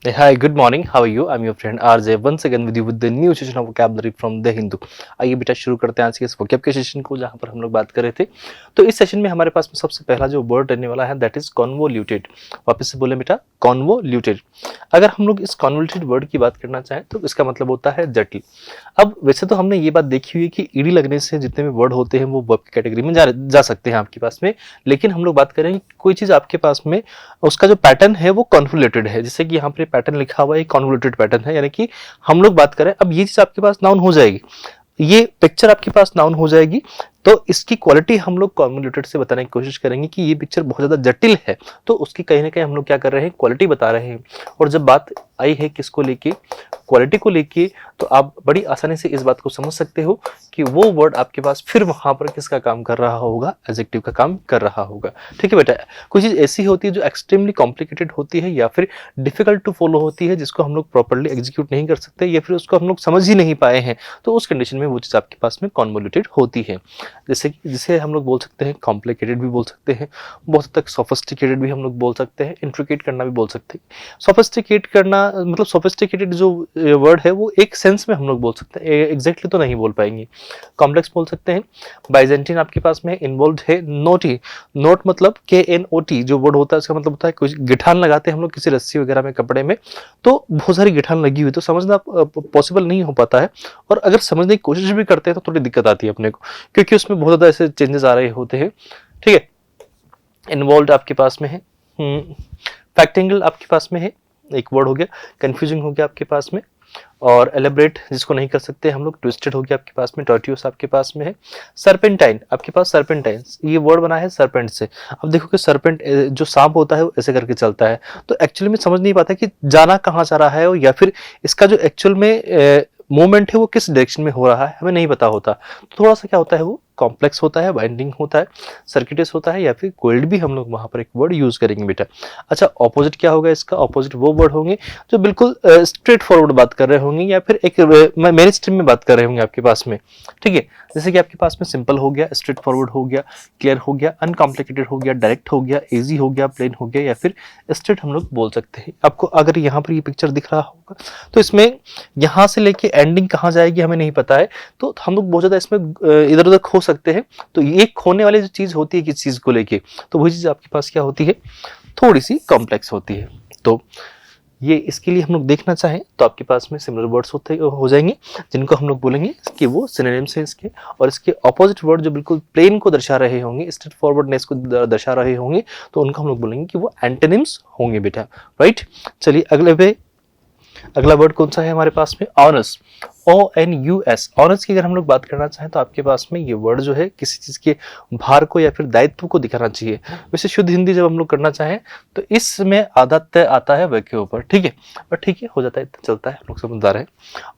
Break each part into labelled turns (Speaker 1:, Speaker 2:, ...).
Speaker 1: Hi, good morning. How are you? I'm your friend RJ once again with you with the new session of vocabulary from the Hindu. आइए बेटा शुरू करते हैं आज के इस vocab के सेशन को जहाँ पर हम लोग बात कर रहे थे। तो इस सेशन में हमारे पास में सबसे पहला जो वर्ड रहने वाला है दैट इज कॉन्वोल्यूटेड। वापस से बोले बेटा कॉन्वोल्यूटेड। अगर हम लोग इस कॉन्वोल्यूटेड वर्ड की बात करना चाहें तो इसका मतलब होता है जटिल। अब वैसे तो हमने ये बात देखी हुई है कि ईडी लगने से जितने भी वर्ड होते हैं वो वर्ब की कैटेगरी में जा सकते हैं आपके पास में, लेकिन हम लोग बात करें कोई चीज़ आपके पास में उसका जो पैटर्न है वो कॉन्वोल्यूटेड है। जैसे कि यहाँ पर पैटर्न लिखा हुआ है कॉन्वोल्यूटेड पैटर्न है, यानी कि हम लोग बात करें अब ये चीज़ आपके पास नाउन हो जाएगी, ये पिक्चर आपके पास नाउन हो जाएगी, तो इसकी क्वालिटी हम लोग कॉन्वोल्यूटेड से बताने की कोशिश करेंगे कि ये पिक्चर बहुत ज़्यादा जटिल है, तो उसकी कहीं ना कहीं हम लोग क्या कर रहे हैं, क्वालिटी बता रहे हैं। और जब बात आई है किसको लेके, क्वालिटी को लेके, तो आप बड़ी आसानी से इस बात को समझ सकते हो कि वो वर्ड आपके पास फिर वहां पर किसका काम कर रहा होगा, एडजेक्टिव का काम कर रहा होगा। ठीक है बेटा, कोई चीज़ ऐसी होती है जो एक्सट्रीमली कॉम्प्लिकेटेड होती है या फिर डिफिकल्ट टू फॉलो होती है, जिसको हम लोग प्रॉपरली एग्जीक्यूट नहीं कर सकते या फिर उसको हम लोग समझ ही नहीं पाए हैं, तो उस कंडीशन में वो चीज़ आपके पास में कॉन्वोल्यूटेड होती है। जैसे कि जिसे हम लोग बोल सकते हैं कॉम्प्लिकेटेड भी बोल सकते हैं, बहुत हद तक सोफिस्टिकेटेड भी हम लोग बोल सकते हैं, इंट्रिकेट करना भी बोल सकते हैं। सोफिस्टिकेट करना मतलब सोफिस्टिकेटेड जो वर्ड है वो एक सेंस में हम लोग बोल सकते हैं, एग्जैक्टली तो नहीं बोल पाएंगे। कॉम्प्लेक्स बोल सकते हैं। बाइजेंटीन आपके पास में इन्वॉल्व है। नोटी, नोट मतलब KNOT जो वर्ड होता है उसका मतलब होता है कुछ गिठान लगाते हैं हम लोग किसी रस्सी वगैरह में कपड़े में, तो बहुत सारी गिठान लगी हुई तो समझना पॉसिबल नहीं हो पाता है, और अगर समझने की कोशिश भी करते हैं तो थोड़ी दिक्कत आती है अपने को, क्योंकि उसमें बहुत ज़्यादा ऐसे चेंजेस आ रहे होते हैं। ठीक है, इन्वॉल्व आपके पास में है। फैक्टेंगल आपके पास में है, एक वर्ड हो गया। कंफ्यूजिंग हो गया आपके पास में, और एलेबरेट जिसको नहीं कर सकते हम लोग, ट्विस्टेड हो गया आपके पास में, टर्टियस आपके पास में है। सरपेंटाइन आपके पास, सरपेंटाइन ये वर्ड बना है सरपेंट से। अब देखो कि सरपेंट जो सांप होता है वो ऐसे करके चलता है, तो एक्चुअली में समझ नहीं पाता कि जाना कहाँ जा रहा है, या फिर इसका जो एक्चुअल में मूवमेंट है वो किस डायरेक्शन में हो रहा है हमें नहीं पता होता, तो थोड़ा सा क्या होता है वो कॉम्प्लेक्स होता है, बाइंडिंग होता है, सर्किटस होता है, या फिर कोल्ड भी हम लोग वहां पर एक वर्ड यूज करेंगे बेटा। अच्छा, ऑपोजिट क्या होगा इसका, ऑपोजिट वो वर्ड होंगे जो बिल्कुल स्ट्रेट फॉरवर्ड बात कर रहे होंगे या फिर एक मेन स्ट्रीम में बात कर रहे होंगे आपके पास में। ठीक है, जैसे कि आपके पास में सिंपल हो गया, स्ट्रेट फॉरवर्ड हो गया, क्लियर हो गया, अनकॉम्प्लिकेटेड हो गया, डायरेक्ट हो गया, इजी हो गया, प्लेन हो गया, या फिर स्ट्रेट हम लोग बोल सकते हैं। आपको अगर यहाँ पर ये पिक्चर दिख रहा होगा तो इसमें यहाँ से लेके एंडिंग कहाँ जाएगी हमें नहीं पता है, तो हम लोग बहुत ज़्यादा इसमें इधर उधर खो सकते हैं। तो ये खोने वाली जो चीज़ होती है किस चीज़ को लेके, तो वही चीज़ आपके पास क्या होती है, थोड़ी सी कॉम्प्लेक्स होती है। तो ये इसके लिए हम लोग देखना चाहें तो आपके पास में सिमिलर वर्ड्स हो जाएंगे, जिनको हम लोग बोलेंगे कि वो सिनोनिम्स हैं इसके, और इसके ऑपोजिट वर्ड जो बिल्कुल प्लेन को दर्शा रहे होंगे, स्ट्रेट फॉरवर्डनेस को दर्शा रहे होंगे, तो उनको हम लोग बोलेंगे कि वो एंटोनिम्स होंगे बेटा। राइट, चलिए अगला वर्ड कौन सा है हमारे पास में, ऑनस। ONUS, ऑनस की अगर हम लोग बात करना चाहें तो आपके पास में ये वर्ड जो है किसी चीज के भार को या फिर दायित्व को दिखाना चाहिए। वैसे शुद्ध हिंदी जब हम लोग करना चाहें तो इसमें आधा तय आता है व के ऊपर। ठीक है, और ठीक है हो जाता है, चलता है, हम लोग समझदार है।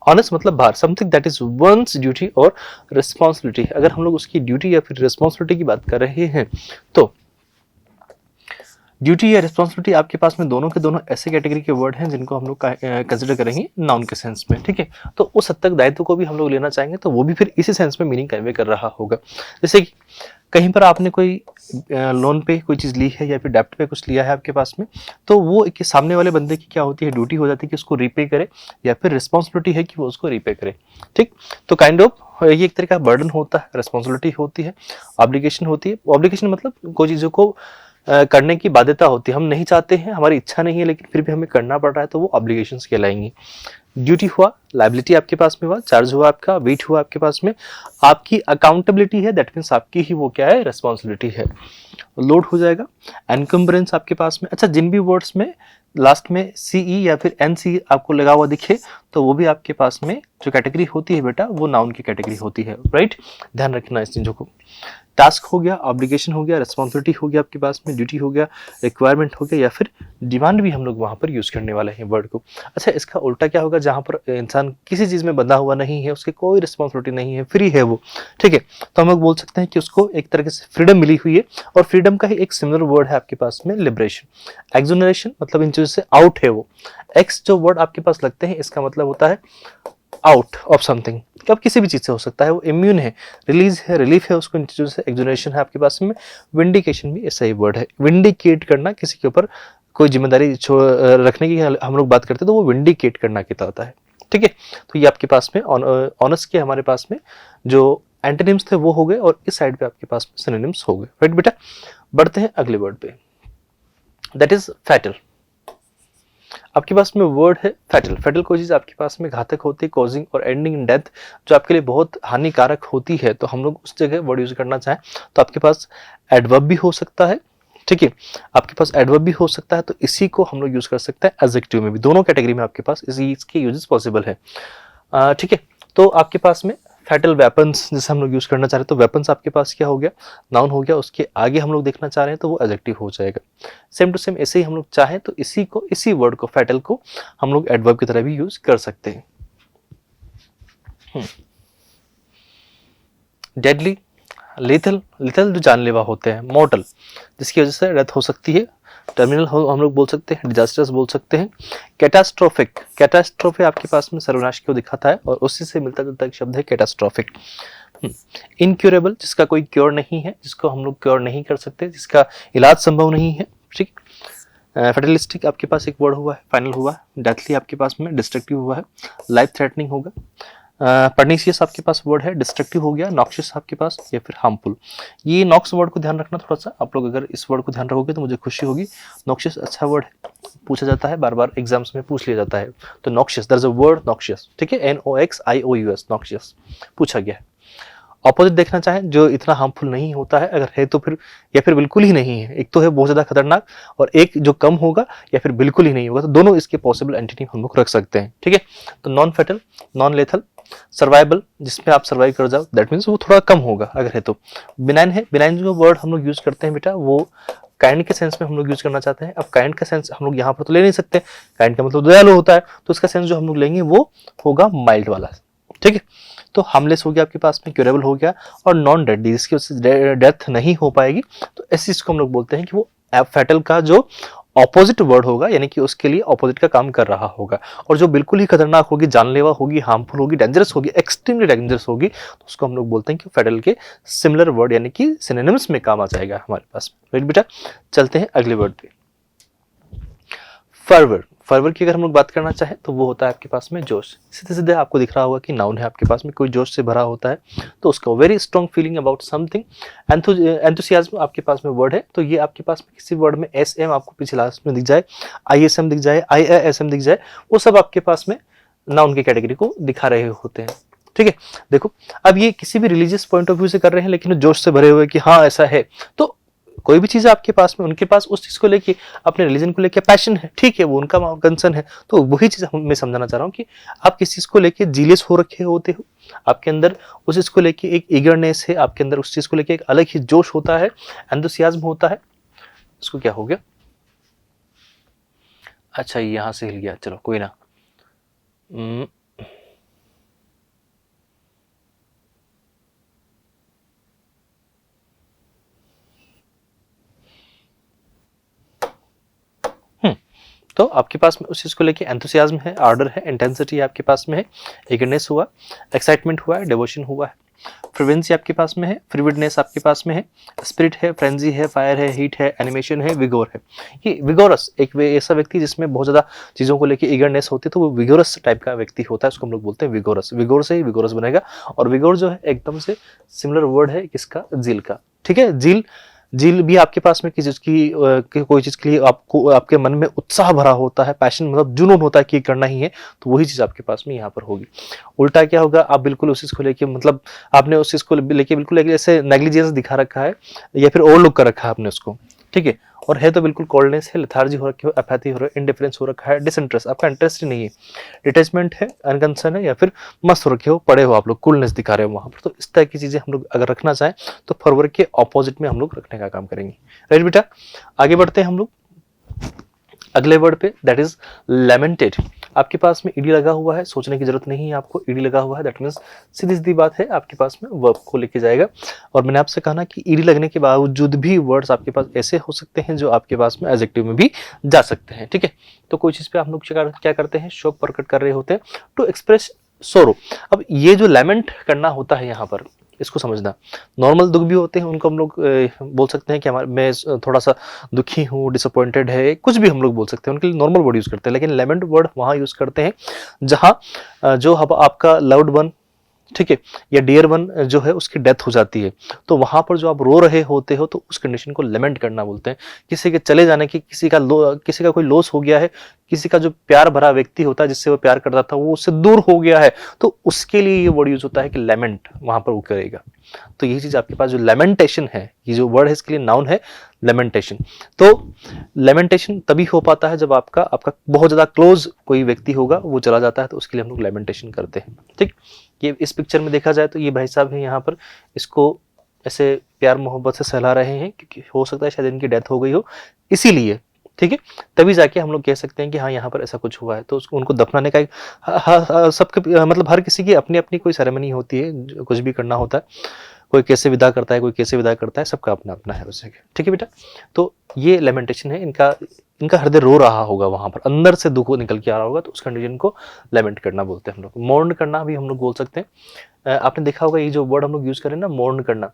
Speaker 1: ऑनस मतलब भार, something that is once duty और रिस्पॉन्सिबिलिटी। अगर हम लोग उसकी ड्यूटी या फिर रिस्पॉन्सिबिलिटी की बात कर रहे हैं तो ड्यूटी या रिस्पॉन्सिबिलिटी आपके पास में दोनों के दोनों ऐसे कैटेगरी के वर्ड हैं जिनको हम लोग कंसिडर करेंगे नाउन के सेंस में। ठीक है, तो उस हद तक दायित्व को भी हम लोग लेना चाहेंगे तो वो भी फिर इसी सेंस में मीनिंग कन्वे कर रहा होगा। जैसे कि कहीं पर आपने कोई लोन पे कोई चीज़ ली है या फिर डेप्ट पे कुछ लिया है आपके पास में, तो वो एक सामने वाले बंदे की क्या होती है, ड्यूटी हो जाती है कि उसको रीपे करे, या फिर रिस्पॉन्सिबिलिटी है कि वो उसको रीपे करे। ठीक, तो काइंड ऑफ ये एक तरह का बर्डन होता है, रिस्पॉन्सिबिलिटी होती है, ऑब्लिगेशन होती है। ऑब्लिगेशन मतलब कोई चीज़ों को करने की बाध्यता होती है, हम नहीं चाहते हैं, हमारी इच्छा नहीं है लेकिन फिर भी हमें करना पड़ रहा है, तो वो ऑब्लिगेशंस कहलाएंगी। ड्यूटी हुआ, लाइबिलिटी आपके पास में हुआ, चार्ज हुआ आपका, वेट हुआ आपके पास में, आपकी अकाउंटेबिलिटी है, दैट मीन्स आपकी ही वो क्या है, रिस्पॉन्सिबिलिटी है, लोड हो जाएगा। एनकम्बरेंस आपके पास में, अच्छा जिन भी वर्ड्स में लास्ट में CE या फिर NC आपको लगा हुआ दिखे तो वो भी आपके पास में जो कैटेगरी होती है बेटा वो नाउन की कैटेगरी होती है। राइट, ध्यान रखना इस चीज़ों को। टास्क हो गया, ऑब्लिगेशन हो गया, रिस्पॉन्सिबिलिटी हो गया आपके पास में, ड्यूटी हो गया, रिक्वायरमेंट हो गया, या फिर डिमांड भी हम लोग वहाँ पर यूज़ करने वाले हैं वर्ड को। अच्छा, इसका उल्टा क्या होगा, जहाँ पर इंसान किसी चीज़ में बंधा हुआ नहीं है, उसकी कोई रिस्पॉन्सिबिलिटी नहीं है, फ्री है वो। ठीक है, तो हम लोग बोल सकते हैं कि उसको एक तरीके से फ्रीडम मिली हुई है, और फ्रीडम का ही एक सिमिलर वर्ड है आपके पास में, लिबरेशन। एक्सोनरेशन मतलब इन चीज़ों से आउट है वो। एक्स जो वर्ड आपके पास लगते हैं इसका मतलब होता है आउट ऑफ समथिंग, अब किसी भी चीज से हो सकता है, वो इम्यून है, रिलीज है, रिलीफ है उसको इन चीजों से। एक्सोनरेशन है आपके पास में। विंडिकेशन भी ऐसा ही वर्ड है, विंडिकेट करना, किसी के ऊपर कोई जिम्मेदारी रखने की हम लोग बात करते हैं तो वो विंडिकेट करना कहता होता है। ठीक है, तो ये आपके पास में ऑनर्स के हमारे पास में जो एंटोनिम्स थे वो हो गए और इस साइड पे आपके पास में सिनोनिम्स हो गए। राइट बेटा, बढ़ते हैं अगले वर्ड पे, दैट इज फैटल। आपके पास में वर्ड है फैटल। फैटल कोई चीज आपके पास में घातक होती है, कॉजिंग और एंडिंग इन डेथ, जो आपके लिए बहुत हानिकारक होती है, तो हम लोग उस जगह वर्ड यूज करना चाहें तो आपके पास एडवर्ब भी हो सकता है। ठीक है, आपके पास एडवर्ब भी हो सकता है, तो इसी को हम लोग यूज कर सकते हैं एडजेक्टिव में भी। दोनों कैटेगरी में आपके पास इसके यूजेस पॉसिबल है। ठीक है, तो आपके पास में फैटल वेपन्स जैसे हम लोग यूज करना चाह रहे हैं, तो वेपन्स आपके पास क्या हो गया, नाउन हो गया। उसके आगे हम लोग देखना चाह रहे हैं तो वो एडजेक्टिव हो जाएगा। सेम टू सेम ऐसे ही हम लोग चाहें तो इसी वर्ड को, फैटल को, हम लोग एडवर्ब की तरह भी यूज कर सकते हैं। डेडली, लेथल, लेथल जो जानलेवा होते हैं, मॉर्टल जिसकी वजह से डेथ हो सकती है, टर्मिनल हम लोग बोल सकते हैं, डिजास्टर्स बोल सकते हैं, कैटास्ट्रोफिक, कैटास्ट्रोफे आपके पास में सर्वनाश को दिखाता है और उसी से मिलता जुलता एक शब्द है कैटास्ट्रोफिक। इनक्यूरेबल, जिसका कोई क्योर नहीं है, जिसको हम लोग क्योर नहीं कर सकते, जिसका इलाज संभव नहीं है। ठीक, फेटलिस्टिक आपके पास एक वर्ड हुआ है, फाइनल हुआ है। डेथली आपके पास में डिस्ट्रक्टिव हुआ है, लाइफ थ्रेटनिंग होगा। पर्निशियस आपके पास वर्ड है, डिस्ट्रक्टिव हो गया। नॉक्शियस आपके पास या फिर हार्मफुल। ये नॉक्स वर्ड को ध्यान रखना थोड़ा सा, आप लोग अगर इस वर्ड को ध्यान रखोगे तो मुझे खुशी होगी। नॉक्शियस अच्छा वर्ड है, पूछा जाता है, बार बार एग्जाम्स में पूछ लिया जाता है। तो noxious, there is a word noxious, ठीक है, NOXIOUS, नॉक्शियस पूछा गया है। ऑपोजिट देखना चाहें जो इतना हार्मफुल नहीं होता है, अगर है तो फिर, या फिर बिल्कुल ही नहीं है। एक तो है बहुत ज्यादा खतरनाक और एक जो कम होगा या फिर बिल्कुल ही नहीं होगा, तो दोनों इसके पॉसिबल एंटिटी हम लोग रख सकते हैं। ठीक है, तो नॉन फैटल, नॉन लेथल, सर्वाइबल जिसमें आप सर्वाइव कर जाओ, दैट मीन्स वो थोड़ा कम होगा अगर है तो। बिनाइन है, बिनाइन जो वर्ड हम लोग यूज करते हैं बेटा, वो काइंड के सेंस में हम लोग यूज करना चाहते हैं। अब काइंड का सेंस हम लोग यहाँ पर तो ले नहीं सकते, काइंड का मतलब दयालु होता है, तो इसका सेंस जो हम लोग लेंगे वो होगा माइल्ड वाला। ठीक है, तो हार्मलेस हो गया आपके पास में, क्यूरेबल हो गया, और नॉन डेडली जिसकी वजह से डेथ नहीं हो पाएगी, तो ऐसी चीज को हम लोग बोलते हैं कि वो फैटल का जो ऑपोजिट वर्ड होगा, यानी कि उसके लिए ऑपोजिट का काम कर रहा होगा। और जो बिल्कुल ही खतरनाक होगी, जानलेवा होगी, हार्मफुल होगी, डेंजरस होगी, एक्सट्रीमली डेंजरस होगी, तो उसको हम लोग बोलते हैं कि फैटल के सिमिलर वर्ड यानी कि सिनोनिम्स में काम आ जाएगा हमारे पास। राइट बेटा, चलते हैं अगले वर्ड पे, फर्वर। फर्वर की अगर हम लोग बात करना चाहें तो वो होता है आपके पास में जोश। सीधे सीधे आपको दिख रहा होगा कि नाउन है आपके पास में, कोई जोश से भरा होता है, तो उसका very strong feeling about something. Enthusiasm आपके पास में वर्ड है, तो ये आपके पास में किसी वर्ड में SM आपको पीछे लास्ट में दिख जाए, ISM दिख जाए, IASM दिख जाए, वो सब आपके पास में नाउन की कैटेगरी को दिखा रहे होते हैं। ठीक है, देखो अब ये किसी भी रिलीजियस पॉइंट ऑफ व्यू से कर रहे हैं, लेकिन जोश से भरे हुए कि हाँ ऐसा है, तो कोई भी चीज आपके पास में, उनके पास उस चीज को लेके, अपने रिलीजन को लेके पैशन है, ठीक है, वो उनका कंसर्न है। तो वही चीज मैं समझाना चाह रहा हूँ कि आप किस चीज को लेके जीलियस हो रखे होते हो, आपके अंदर उस चीज को लेके एक ईगरनेस है, आपके अंदर उस चीज को लेके एक अलग ही जोश होता है, एंथुसियाज्म होता है। इसको क्या हो गया, अच्छा यहां से हिल गया, चलो कोई ना। तो आपके पास में उस चीज को लेके एंथुसियाज्म है, आर्डर है, इंटेंसिटी आपके पास में है, ईगरनेस हुआ, एक्साइटमेंट हुआ है, डिवोशन हुआ है, फ्रिवेंसी आपके पास में है, फ्रीविडनेस आपके पास में है, स्पिरिट है, फ्रेंजी है, फायर है, हीट है, एनिमेशन है, विगोर है। ये विगोरस एक ऐसा व्यक्ति जिसमें बहुत ज्यादा चीजों को लेके ईगरनेस होती है, तो वो विगोरस टाइप का व्यक्ति होता है, उसको हम लोग बोलते हैं विगोरस। विगोर से ही विगोरस बनेगा, और विगोर जो है एकदम से सिमिलर वर्ड है किसका, जील का। ठीक है, जील, जील भी आपके पास में किसी चीज की, कोई चीज के लिए आपको, आपके मन में उत्साह भरा होता है, पैशन मतलब जुनून होता है कि करना ही है, तो वही चीज आपके पास में यहाँ पर होगी। उल्टा क्या होगा, आप बिल्कुल उस चीज को लेके, मतलब आपने उस चीज को लेके बिल्कुल ऐसे नेग्लिजेंस दिखा रखा है या फिर ओवरलुक कर रखा है आपने उसको। ठीक है, और है तो बिल्कुल कोल्डनेस है, लेथार्जी हो रखी हो, अपैथी हो रहा है, इंडिफरेंस हो रखा है, डिसइंटरेस्ट, आपका इंटरेस्ट ही नहीं है, डिटैचमेंट है, अनकंसर्न है, या फिर मस्त हो रखे हो, पड़े हो आप लोग, कूलनेस दिखा रहे हो वहां पर। तो इस तरह की चीजें हम लोग अगर रखना चाहें तो फॉरवर्ड के ऑपोजिट में हम लोग रखने का काम करेंगे। राइट बेटा, आगे बढ़ते हैं हम लोग अगले वर्ड पे, दैट इज लेमेंटेड। आपके पास में ईडी लगा हुआ है, सोचने की जरूरत नहीं है आपको, ईडी लगा हुआ है, दैट मीन्स सीधी सीधी बात है आपके पास में वर्ब को लेके जाएगा। और मैंने आपसे कहा ना कि ईडी लगने के बावजूद भी वर्ड्स आपके पास ऐसे हो सकते हैं जो आपके पास में एडजेक्टिव में भी जा सकते हैं। ठीक है, तो कोई चीज पे आप लोग क्या करते हैं, शोक प्रकट कर रहे होते हैं, टू एक्सप्रेस सोरो। अब ये जो लेमेंट करना होता है यहाँ पर, इसको समझना। नॉर्मल दुख भी होते हैं, उनको हम लोग बोल सकते हैं कि हमारे मैं थोड़ा सा दुखी हूँ, डिसअपॉइंटेड है, कुछ भी हम लोग बोल सकते हैं, उनके लिए नॉर्मल वर्ड यूज़ करते हैं। लेकिन लेमेंट वर्ड वहाँ यूज़ करते हैं जहाँ जो आपका लव्ड वन, ठीक है, या डियर वन जो है उसकी डेथ हो जाती है, तो वहां पर जो आप रो रहे होते हो तो उस कंडीशन को लेमेंट करना बोलते हैं। किसी के चले जाने की, किसी का कोई लॉस हो गया है, किसी का जो प्यार भरा व्यक्ति होता है जिससे वो प्यार करता था वो उससे दूर हो गया है, तो उसके लिए ये वर्ड यूज होता है कि लेमेंट, वहां पर वो करेगा। तो यही चीज आपके पास जो लेमेंटेशन है, ये जो वर्ड है इसके लिए नाउन है लेमेंटेशन। तो लेमेंटेशन तभी हो पाता है जब आपका आपका बहुत ज्यादा क्लोज कोई व्यक्ति होगा, वो चला जाता है, तो उसके लिए हम लोग लेमेंटेशन करते हैं। ठीक, ये इस पिक्चर में देखा जाए तो ये भाई साहब हैं यहाँ पर, इसको ऐसे प्यार मोहब्बत से सहला रहे हैं, क्योंकि हो सकता है शायद इनकी डेथ हो गई हो, इसीलिए। ठीक है, तभी जाके हम लोग कह सकते हैं कि हाँ यहाँ पर ऐसा कुछ हुआ है। तो उनको दफनाने का सबके मतलब हर किसी की अपनी अपनी कोई सेरेमनी होती है, कुछ भी करना होता है, कोई कैसे विदा करता है, कोई कैसे विदा करता है, सबका अपना अपना है वैसे। ठीक है बेटा, तो ये लेमेंटेशन है इनका। इनका हृदय रो रहा होगा, वहां पर अंदर से दुख निकल के आ रहा होगा, तो उस कंडीशन को लेमेंट करना बोलते हैं हम लोग। मोर्न करना भी हम लोग बोल सकते हैं। आपने देखा होगा ये जो वर्ड हम लोग यूज करें ना, मोर्न करना,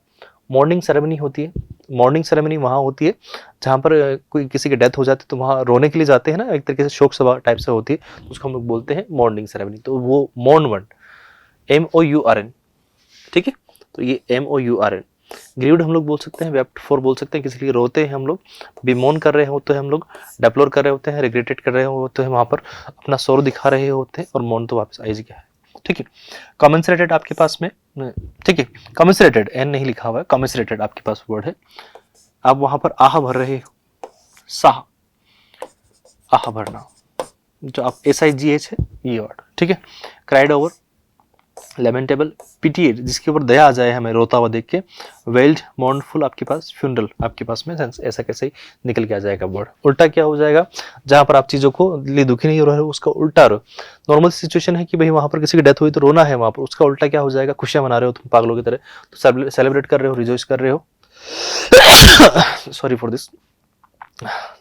Speaker 1: मॉर्निंग सेरेमनी होती है। मॉर्निंग सेरेमनी वहाँ होती है जहाँ पर कोई किसी की डेथ हो जाती है, तो वहाँ रोने के लिए जाते हैं ना, एक तरीके से शोक सभा टाइप से होती है, तो उसको हम लोग बोलते हैं मॉर्निंग सेरेमनी। तो वो मॉर्न वर्ड MOURN, ठीक है, तो ये MOURN। ग्रीव्ड हम लोग बोल सकते हैं, वेप्ट फॉर बोल सकते हैं, किसी लिए रोते हैं हम लोग, बिमोन कर रहे होते हैं हम लोग, डेप्लोर कर रहे होते हैं, रिग्रेटेड कर रहे होते हैं, वहाँ पर अपना सौर दिखा रहे होते हैं, और मौन तो वापस आई गया है। ठीक है, कॉमेंसरेटेड आपके पास में, ठीक है, कॉमेंसरेटेड एन नहीं लिखा हुआ है, कॉमेंसरेटेड आपके पास वर्ड है। आप वहां पर आह भर रहे हो, साह, आह भरना, जो आप SIGH है ये वर्ड। ठीक है, क्राइड ओवर, लेमेंटेबल, पिटीएड जिसके ऊपर दया आ जाए हमें रोता हुआ देख के, वेल्ड, मॉर्नफुल आपके पास, फ्यूनरल आपके पास में, ऐसा कैसे ही निकल के आ जाएगा वर्ड। उल्टा क्या हो जाएगा, जहां पर आप चीजों को लिए दुखी नहीं हो रहे हो उसका उल्टा रो। नॉर्मल सिचुएशन है कि भाई वहां पर किसी की डेथ हुई तो रोना है, वहां पर उसका उल्टा क्या हो जाएगा, खुशियां मना रहे हो तुम पागलों की तरह, तो सेलिब्रेट कर रहे हो, रिजॉइस कर रहे हो। सॉरी फॉर दिस,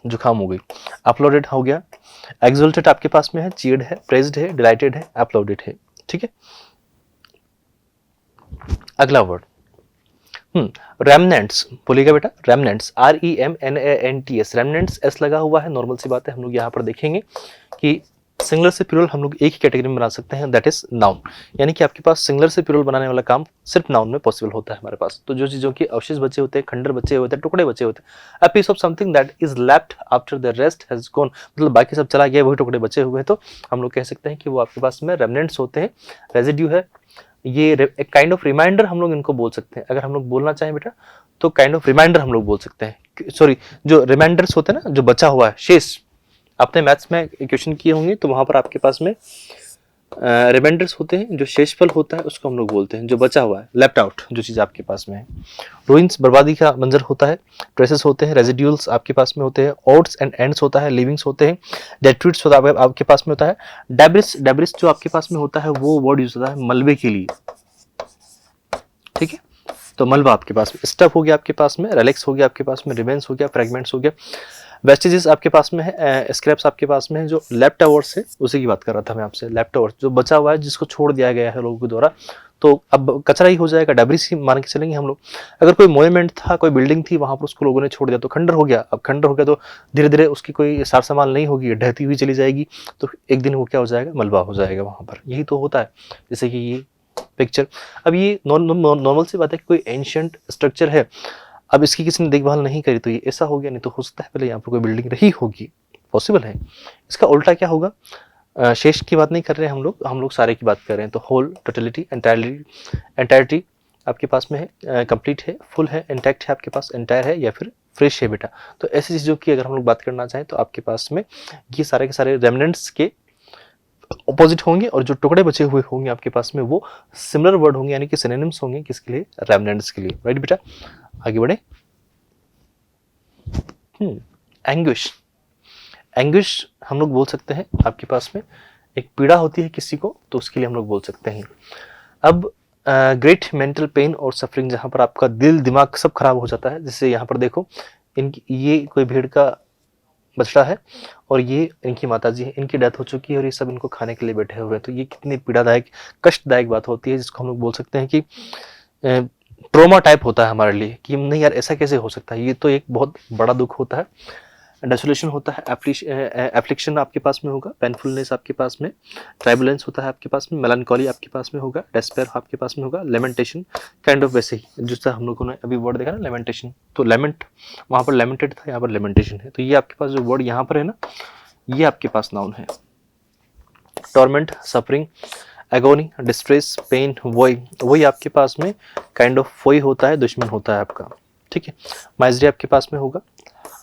Speaker 1: जुकाम हो गई। अपलोडेड हो गया, एक्सल्टेड आपके पास में है, चीयर्ड है, प्रेज्ड है, डिलाइटेड है, अपलोडेड है। ठीक है, अगला वर्ड रेमनेंट्स बोलिएगा बेटा, रेमनेंट्स, REMNANTS, रेमनेंट्स एस लगा हुआ है, नॉर्मल सी बात है। हम लोग यहाँ पर देखेंगे कि सिंगुलर से प्लूरल हम लोग एक ही कैटेगरी में बना सकते हैं, दैट इज नाउन। यानी कि आपके पास सिंगुलर से प्लूरल बनाने वाला काम सिर्फ नाउन में पॉसिबल होता है हमारे पास। तो जो चीजों के अवशेष बचे होते हैं, खंडर बचे होते हैं, टुकड़े बचे होते हैं, a piece of something that is left after the rest has gone, मतलब बाकी सब चला गया, वही टुकड़े बचे हुए हैं, तो हम लोग कह सकते हैं कि वो आपके पास में रेमनेंट्स होते हैं, रेजिड्यू है। ये एक काइंड ऑफ रिमाइंडर हम लोग इनको बोल सकते हैं। अगर हम लोग बोलना चाहें बेटा तो काइंड ऑफ रिमाइंडर हम लोग बोल सकते हैं। सॉरी, जो रिमाइंडर्स होते हैं ना, जो बचा हुआ है शेष, आपने मैथ्स में क्वेश्चन किए होंगे तो वहां पर आपके पास में रिमाइंडर्स होते हैं, जो शेषफल होता है उसको हम लोग बोलते हैं, जो बचा हुआ है, लेफ्ट आउट जो चीज आपके पास में है। रूइंस, बर्बादी का मंजर होता है, ट्रेसेस होते हैं, रेजिड्यूल्स आपके पास में होते हैं, ओट्स एंड एंड्स होता है, लिविंग्स होते हैं, डेट्रिट्स होता है आपके पास में होता है, डेब्रिस, डेब्रिस जो आपके पास में होता है वो वर्ड यूज होता है मलबे के लिए। ठीक है, तो मलबा आपके पास में, स्टफ हो गया आपके पास में, रेलेक्स हो गया आपके पास में, रिमेन्स हो गया, फ्रेगमेंट्स हो गया, वेस्टेजेस आपके पास में है, स्क्रैप्स आपके पास में है, जो लेफ्ट ओवर्स है उसी की बात कर रहा था मैं आपसे, लेफ्ट ओवर्स जो बचा हुआ है, जिसको छोड़ दिया गया है लोगों के द्वारा, तो अब कचरा ही हो जाएगा, डेब्रिस ही मान के चलेंगे हम लोग। अगर कोई मोन्यूमेंट था, कोई बिल्डिंग थी, वहां पर उसको लोगों ने छोड़ दिया तो खंडर हो गया। अब खंडर हो गया तो धीरे धीरे उसकी कोई सार संभाल नहीं होगी, ढहती हुई चली जाएगी, तो एक दिन वो क्या हो जाएगा, मलबा हो जाएगा वहां पर। यही तो होता है, जैसे कि ये पिक्चर। अब ये नॉर्मल सी बात है कि कोई एंशिएंट स्ट्रक्चर है, अब इसकी किसी ने देखभाल नहीं करी तो ये ऐसा हो गया, नहीं तो हो सकता है पहले यहाँ पर कोई बिल्डिंग रही होगी, पॉसिबल है। इसका उल्टा क्या होगा, शेष की बात नहीं कर रहे हैं हम लोग सारे की बात कर रहे हैं। तो होल, टोटलिटी, एंटायरिटी आपके पास में है, कंप्लीट है, फुल है, इंटैक्ट है आपके पास, एंटायर है, या फिर फ्रेश है बेटा। तो ऐसी चीज़ों की अगर हम लोग बात करना चाहें तो आपके पास में ये सारे के सारे रेमनेंट्स के ऑपोजिट होंगे, और जो टुकड़े बचे हुए होंगे आपके पास में वो सिमिलर वर्ड होंगे, यानी कि सिनोनिम्स होंगे किसके लिए, रेमनेंट्स के लिए। राइट बेटा, आगे बढ़े। एंग्विश, एंग्विश हम लोग बोल सकते हैं आपके पास में एक पीड़ा होती है किसी को, तो उसके लिए हम लोग बोल सकते हैं। अब ग्रेट मेंटल पेन और सफरिंग, जहां पर आपका दिल दिमाग सब खराब हो जाता है। जैसे यहाँ पर देखो, इनकी ये कोई भेड़ का बछड़ा है और ये इनकी माताजी है, इनकी डेथ हो चुकी है और ये सब इनको खाने के लिए बैठे हुए हैं। तो ये कितनी पीड़ादायक, कष्टदायक बात होती है, जिसको हम लोग बोल सकते हैं कि ट्रोमा टाइप होता है हमारे लिए कि नहीं यार ऐसा कैसे हो सकता है, ये तो एक बहुत बड़ा दुख होता है। डेसोलेशन होता है, एफ्लिक्शन आपके पास में होगा, पेनफुलनेस आपके पास में, ट्राइबुलेंस होता है आपके पास में, मेलानकॉली आपके पास में होगा, डेस्पेयर आपके पास में होगा, लेमेंटेशन काइंड ऑफ वैसे ही जिससे हम लोगों ने अभी वर्ड देखा ना लेमेंटेशन, तो लेमेंट वहाँ पर लेमेंटेड था, यहाँ पर लेमेंटेशन है। तो ये आपके पास जो वर्ड यहाँ पर है ना, ये आपके पास नाउन है। Torment, suffering, agony, distress, pain, वही आपके पास में काइंड ऑफ वही होता है, दुश्मन होता है आपका, ठीक है। माइजरी आपके पास में होगा,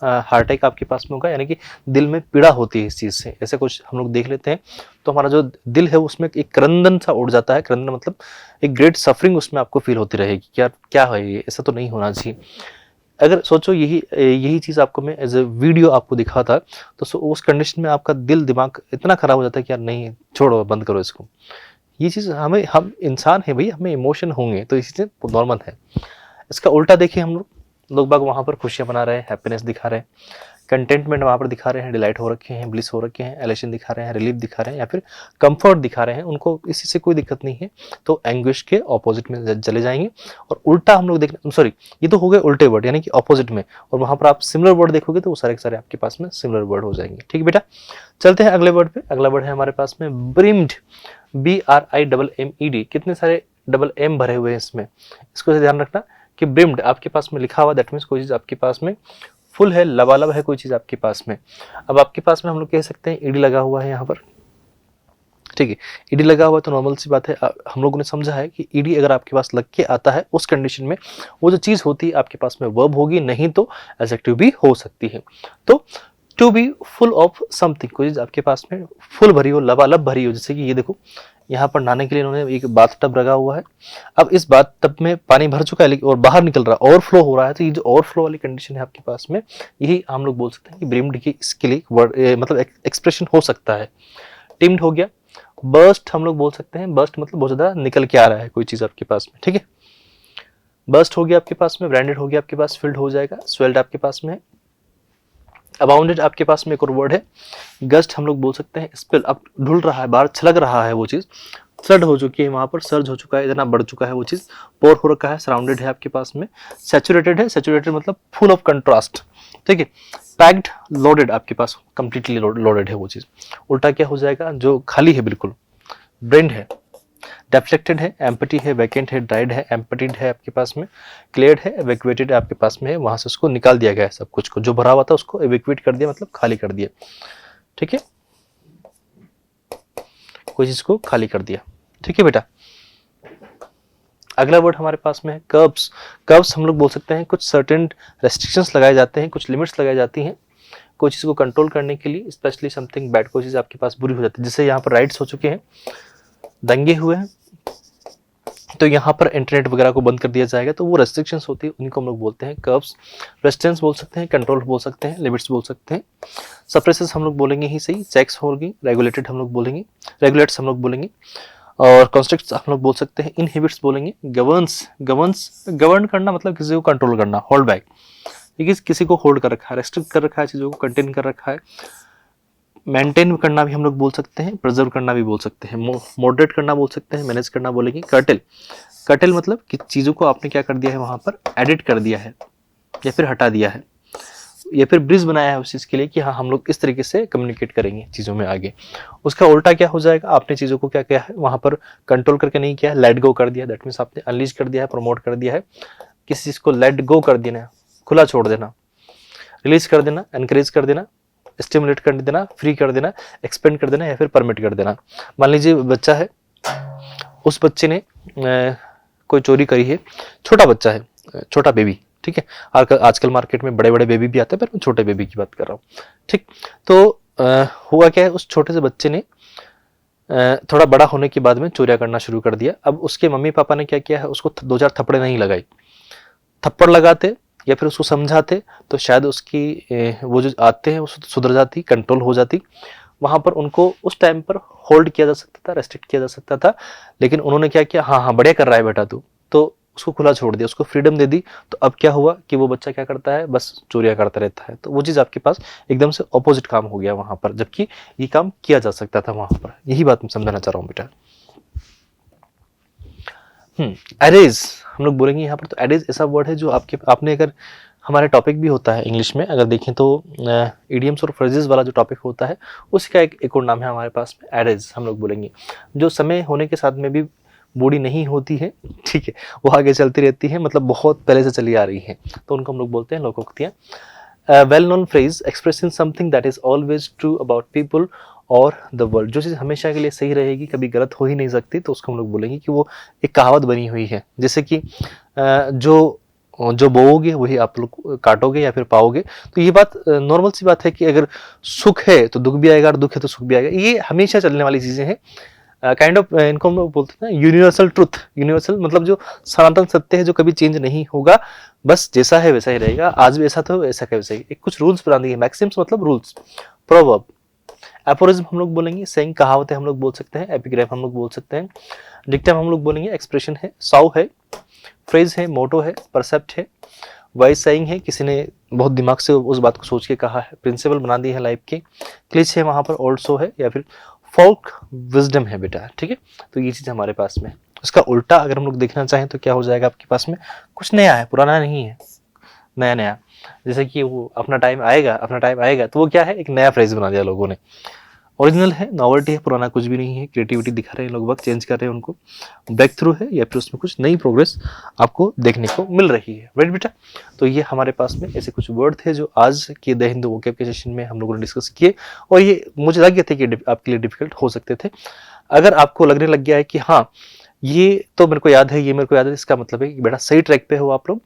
Speaker 1: हार्ट अटैक आपके पास में होगा, यानी कि दिल में पीड़ा होती है इस चीज़ से। ऐसे कुछ हम लोग देख लेते हैं तो हमारा जो दिल है उसमें एक क्रंदन सा उड़ जाता है, क्रंदन मतलब एक ग्रेट सफरिंग उसमें आपको फील होती रहेगी कि यार क्या है ये, ऐसा तो नहीं होना चाहिए। अगर सोचो यही चीज़ आपको मैं एज ए वीडियो आपको दिखाता तो उस कंडीशन में आपका दिल दिमाग इतना खराब हो जाता है कि यार नहीं छोड़ो, बंद करो इसको। ये चीज़ हम इंसान है भाई, हमें इमोशन होंगे तो इसी से नॉर्मल है। इसका उल्टा देखिए, हम लोग बाग वहाँ पर खुशियाँ मना रहे हैं, हैप्पीनेस दिखा रहे हैं, कंटेंटमेंट वहाँ पर दिखा रहे हैं, डिलाइट हो रखे हैं, ब्लिस हो रखे हैं, एलेशन दिखा रहे हैं, रिलीफ दिखा रहे हैं या फिर कंफर्ट दिखा रहे हैं, उनको इसी से कोई दिक्कत नहीं है। तो एंग्विश के ऑपोजिट में चले जाएंगे। और उल्टा हम लोग देखना, सॉरी ये तो हो गए उल्टे वर्ड यानी कि ऑपोजिट में, और वहाँ पर आप सिमिलर वर्ड देखोगे तो वो सारे के सारे आपके पास में सिमिलर वर्ड हो जाएंगे। ठीक है बेटा, चलते हैं अगले वर्ड पे। अगला वर्ड है हमारे पास में ब्रिम्ड, BRIMMED। कितने सारे डबल एम भरे हुए हैं इसमें, इसको ध्यान रखना कि ब्रिम्ड आपके पास में लिखा हुआ, दैट मीन्स कोई चीज़ आपके पास में फुल है, लबालब है कोई चीज़ आपके पास में। अब आपके पास में हम लोग कह सकते हैं ईडी लगा हुआ है यहाँ पर, ठीक है। ईडी लगा हुआ है तो नॉर्मल सी बात है, हम लोगों ने समझा है कि ईडी अगर आपके पास लग के आता है उस कंडीशन में वो जो चीज़ होती है आपके पास में वर्ब होगी, नहीं तो एडजेक्टिव भी हो सकती है। तो to be full of something, कोई चीज़ आपके पास में फुल भरी हो, लबालब भरी हो। जैसे कि ये देखो, यहाँ पर नहाने के लिए इन्होंने एक बाथ टब रखा हुआ है। अब इस बाथ टब में पानी भर चुका है लेकिन और बाहर निकल रहा है, ओवरफ्लो हो रहा है। तो ये जो ओवरफ्लो वाली कंडीशन है आपके पास में, यही हम लोग बोल सकते हैं कि ब्रिम्ड की इसके लिए वर्ड मतलब एक्सप्रेशन हो सकता है। टिम्ड हो गया। बर्स्ट हम लोग बोल सकते हैं, बर्स्ट मतलब बहुत ज्यादा निकल के आ रहा है कोई चीज आपके पास में, ठीक है। बर्स्ट हो गया आपके पास में, ब्रांडेड हो गया आपके पास, फिल्ड हो जाएगा, स्वेल्ड आपके पास में है। अबाउंडेड आपके पास में एक और वर्ड है, गस्ट हम लोग बोल सकते हैं, स्पिल अब ढुल रहा है, बाहर छलक रहा है वो चीज, फ्लड हो चुकी है, वहां पर सर्ज हो चुका है, इतना बढ़ चुका है वो चीज, पोर हो रखा है, सराउंडेड है आपके पास में, सैचुरेटेड है, सैचुरेटेड मतलब फुल ऑफ कंट्रास्ट, ठीक है। पैक्ड, लोडेड आपके पास कंप्लीटली लोडेड है वो चीज। उल्टा क्या हो जाएगा, जो खाली है बिल्कुल, ब्रेंड है, डेफ्लेक्टेड है, एम्पटी है, वैकेंट है, ड्राइड है, एम्पटीड है आपके पास में, क्लियर्ड है, एवैक्यूएटेड आपके पास में है, वहां से उसको निकाल दिया गया है, सब कुछ को जो भरा हुआ था उसको एवैक्यूएट कर दिया, मतलब खाली कर दिया, ठीक है, कोई चीज को खाली कर दिया, ठीक है बेटा। अगला वर्ड हमारे पास में है कर्ब्स। कर्ब्स हम लोग बोल सकते हैं कुछ सर्टेन रेस्ट्रिक्शंस लगाए जाते हैं, कुछ लिमिट्स लगाई जाती हैं कोई चीज को कंट्रोल करने के लिए, स्पेशली समथिंग बैड, कोई चीज आपके पास बुरी हो जाती है। जैसे यहाँ पर राइट्स हो चुके हैं, दंगे हुए हैं, तो यहाँ पर इंटरनेट वगैरह को बंद कर दिया जाएगा, तो वो रेस्ट्रिक्शंस होती है, उनको हम लोग बोलते हैं कर्ब्स। रेस्ट्रेंस बोल सकते हैं, कंट्रोल बोल सकते हैं, लिमिट्स बोल सकते हैं। सप्रेसेस हम लोग बोलेंगे ही सही, चेक्स होगी, रेगुलेटेड हम लोग बोलेंगे, रेगुलेट्स हम लोग बोलेंगे, और कॉन्स्ट्रिक्ट्स हम लोग बोल सकते हैं, इनहिबिट्स बोलेंगे, गवर्न करना मतलब किसी को कंट्रोल करना, होल्ड बैक, किसी को होल्ड कर रखा है, रेस्ट्रिक्ट कर रखा है, चीज़ों को कंटेन कर रखा है। मेंटेन करना भी हम लोग बोल सकते हैं, प्रिजर्व करना भी बोल सकते हैं, मॉडरेट करना बोल सकते हैं, मैनेज करना बोलेंगे। कर्टेल मतलब कि चीज़ों को आपने क्या कर दिया है, वहाँ पर एडिट कर दिया है या फिर हटा दिया है या फिर ब्रिज बनाया है उस चीज़ के लिए कि हाँ हम लोग इस तरीके से कम्युनिकेट करेंगे चीज़ों में आगे। उसका उल्टा क्या हो जाएगा, आपने चीज़ों को क्या किया है, वहाँ पर कंट्रोल करके नहीं किया, लेट गो कर दिया, दैट मीन्स आपने अनलीज कर दिया है, प्रमोट कर दिया है, किसी चीज़ को लेट गो कर देना, खुला छोड़ देना, रिलीज कर देना, एनकरेज कर देना, स्टिमुलेट कर देना, फ्री कर देना, एक्सपेंड कर देना या फिर परमिट कर देना। मान लीजिए बच्चा है, उस बच्चे ने कोई चोरी करी है, छोटा बच्चा है, छोटा बेबी, ठीक है। आजकल मार्केट में बड़े बड़े बेबी भी आते हैं, पर मैं छोटे बेबी की बात कर रहा हूँ, ठीक। तो हुआ क्या है, उस छोटे से बच्चे ने थोड़ा बड़ा होने के बाद में चोरियां करना शुरू कर दिया। अब उसके मम्मी पापा ने क्या किया है, उसको 2-4 थप्पड़े नहीं लगाई, थप्पड़ लगाते या फिर उसको समझाते तो शायद उसकी वो जो आते हैं वो सुधर जाती, कंट्रोल हो जाती। वहां पर उनको उस टाइम पर होल्ड किया जा सकता था, रेस्ट्रिक्ट किया जा सकता था, लेकिन उन्होंने क्या किया, हाँ हाँ बढ़िया कर रहा है बेटा तू, तो उसको खुला छोड़ दिया, उसको फ्रीडम दे दी। तो अब क्या हुआ कि वो बच्चा क्या करता है, बस चोरियां करता रहता है। तो वो चीज़ आपके पास एकदम से ऑपोजिट काम हो गया वहां पर, जबकि ये काम किया जा सकता था वहां पर। यही बात मैं समझाना चाह रहा हूँ बेटा। एरेज हम लोग बोलेंगे यहाँ पर। तो एरेज ऐसा वर्ड है जो आपने अगर हमारे टॉपिक भी होता है इंग्लिश में अगर देखें तो इडियम्स और फ्रेजेस वाला जो टॉपिक होता है उसका एक और नाम है हमारे पास में, एरेज हम लोग बोलेंगे। जो समय होने के साथ में भी बूढ़ी नहीं होती है, ठीक है, वो आगे चलती रहती है, मतलब बहुत पहले से चली आ रही है, तो उनको हम लोग बोलते हैं लोकोक्तियाँ। Well known phrase expressing something that is always true about people और द वर्ल्ड। जो चीज़ हमेशा के लिए सही रहेगी, कभी गलत हो ही नहीं सकती, तो उसको हम लोग बोलेंगे कि वो एक कहावत बनी हुई है। जैसे कि जो जो बोओगे वही आप लोग काटोगे या फिर पाओगे। तो ये बात नॉर्मल सी बात है कि अगर सुख है तो दुख भी आएगा और दुख है तो सुख भी आएगा, ये हमेशा चलने वाली चीज़ें हैं। काइंड ऑफ इनको हम लोग बोलते हैं यूनिवर्सल ट्रुथ। यूनिवर्सल मतलब जो सनातन सत्य है, जो कभी चेंज नहीं होगा, बस जैसा है वैसा ही रहेगा। आज भी ऐसा था, ऐसा का वैसा ही। एक कुछ रूल्स बना दिए, मैक्सिम्स मतलब रूल्स। प्रोवर्ब, एपोरिज्म हम लोग बोलेंगे, सेइंग कहावतें हम लोग बोल सकते हैं, एपिग्राफ हम लोग बोल सकते हैं, डिक्टम हम लोग बोलेंगे, एक्सप्रेशन है, साउ है, फ्रेज है, मोटो है, परसेप्ट है, वाइज सेइंग है, किसी ने बहुत दिमाग से उस बात को सोच के कहा है, प्रिंसिपल बना दी है लाइफ की, क्लिच है वहाँ पर, ऑल्सो है, या फिर फोल्क विजडम है बेटा, ठीक है। तो ये चीज़ हमारे पास में। उसका उल्टा अगर हम लोग देखना चाहें तो क्या हो जाएगा आपके पास में, कुछ नया है, पुराना नहीं है, नया नया। जैसे कि वो अपना टाइम आएगा, अपना टाइम आएगा, तो वो क्या है, एक नया फ्रेज बना दिया लोगों ने। ओरिजिनल है, नॉवर्टी है, पुराना कुछ भी नहीं है, क्रिएटिविटी दिखा रहे हैं लोग, वक्त चेंज कर रहे हैं उनको, ब्रेक थ्रू है, या फिर उसमें कुछ नई प्रोग्रेस आपको देखने को मिल रही है, राइट बेटा। तो ये हमारे पास में ऐसे कुछ वर्ड थे जो आज के द हिंदू वोकैब के सेशन में हम लोगों ने डिस्कस किए, और ये मुझे लग गया था कि आपके लिए डिफिकल्ट हो सकते थे। अगर आपको लगने लग गया है कि हाँ ये तो मेरे को याद है, ये मेरे को याद है, इसका मतलब है कि बेटा सही ट्रैक पे हो आप लोग।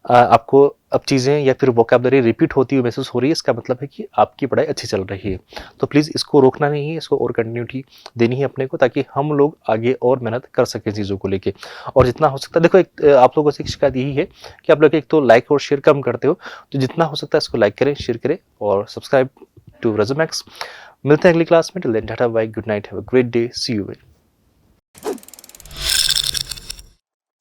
Speaker 1: आपको अब चीज़ें या फिर वोकैबुलरी रिपीट होती हुई महसूस हो रही है, इसका मतलब है कि आपकी पढ़ाई अच्छी चल रही है। तो प्लीज़ इसको रोकना नहीं है, इसको और कंटिन्यूटी देनी है अपने को, ताकि हम लोग आगे और मेहनत कर सकें चीज़ों को लेके। और जितना हो सकता है, देखो एक आप लोगों से शिकायत यही है कि आप लोग एक तो लाइक और शेयर कम करते हो, तो जितना हो सकता है इसको लाइक करें, शेयर करें और सब्सक्राइब टू रेजोमैक्स। मिलते हैं अगली क्लास में। Till then tata bye, good night, have a great day, see you.